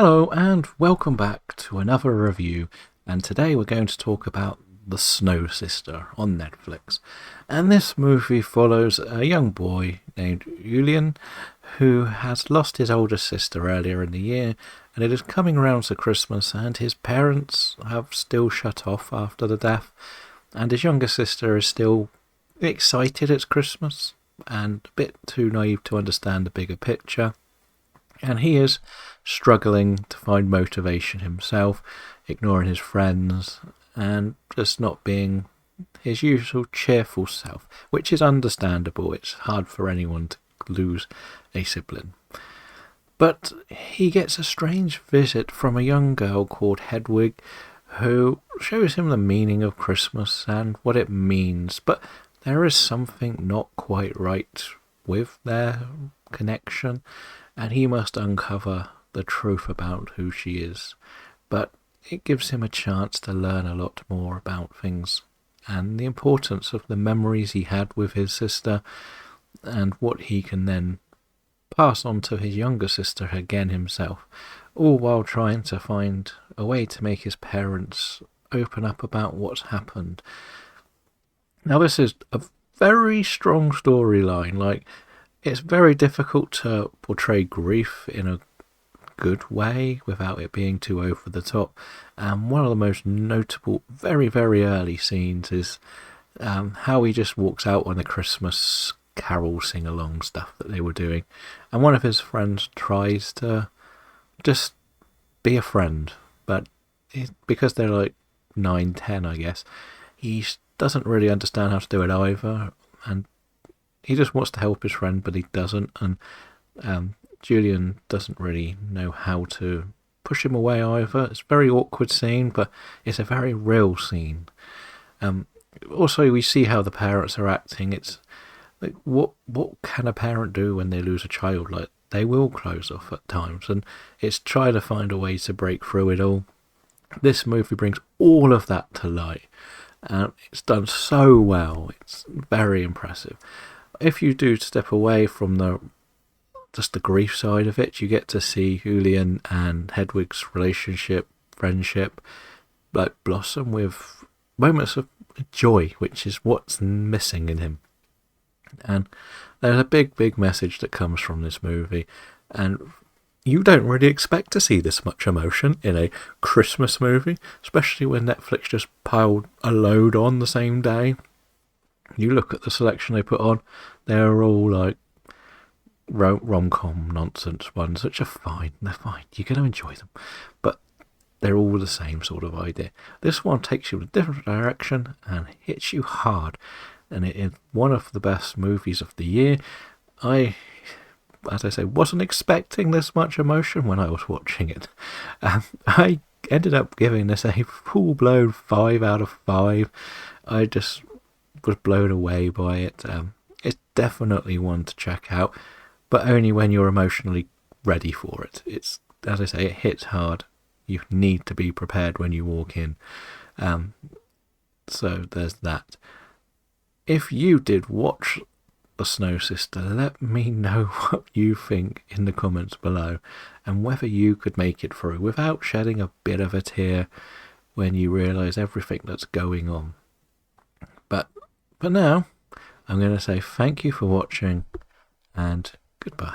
Hello and welcome back to another review, and today we're going to talk about The Snow Sister on Netflix. And this movie follows a young boy named Julian who has lost his older sister earlier in the year, and it is coming around to Christmas and his parents have still shut off after the death, and his younger sister is still excited it's Christmas and a bit too naive to understand the bigger picture. And he is struggling to find motivation himself, ignoring his friends, and just not being his usual cheerful self, which is understandable. It's hard for anyone to lose a sibling. But he gets a strange visit from a young girl called Hedwig, who shows him the meaning of Christmas and what it means. But there is something not quite right with their connection, and he must uncover the truth about who she is. But it gives him a chance to learn a lot more about things and the importance of the memories he had with his sister and what he can then pass on to his younger sister again himself, all while trying to find a way to make his parents open up about what's happened. Now, this is a very strong storyline. It's very difficult to portray grief in a good way without it being too over the top. One of the most notable, very, very early scenes is how he just walks out on the Christmas carol sing along stuff that they were doing. And one of his friends tries to just be a friend, but because they're like 9, 10, I guess, he doesn't really understand how to do it either. And he just wants to help his friend, but he doesn't. And Julian doesn't really know how to push him away either. It's a very awkward scene, but it's a very real scene. Also, we see how the parents are acting. It's like, what can a parent do when they lose a child? Like, they will close off at times, and it's trying to find a way to break through it all. This movie brings all of that to light, and it's done so well. It's very impressive. If you do step away from just the grief side of it, you get to see Julian and Hedwig's relationship, friendship, like blossom with moments of joy, which is what's missing in him. And there's a big, big message that comes from this movie, and you don't really expect to see this much emotion in a Christmas movie, especially when Netflix just piled a load on the same day. You look at the selection they put on, they're all like rom-com nonsense ones, which are fine. They're fine. You're going to enjoy them. But they're all the same sort of idea. This one takes you in a different direction and hits you hard. And it is one of the best movies of the year. As I say, wasn't expecting this much emotion when I was watching it. I ended up giving this a full-blown 5 out of 5. I just was blown away by it. It's definitely one to check out, but only when you're emotionally ready for it. It's, as I say, it hits hard. You need to be prepared when you walk in. So there's that. If you did watch The Snow Sister, let me know what you think in the comments below, and whether you could make it through without shedding a bit of a tear when you realise everything that's going on. But for now, I'm going to say thank you for watching, and goodbye.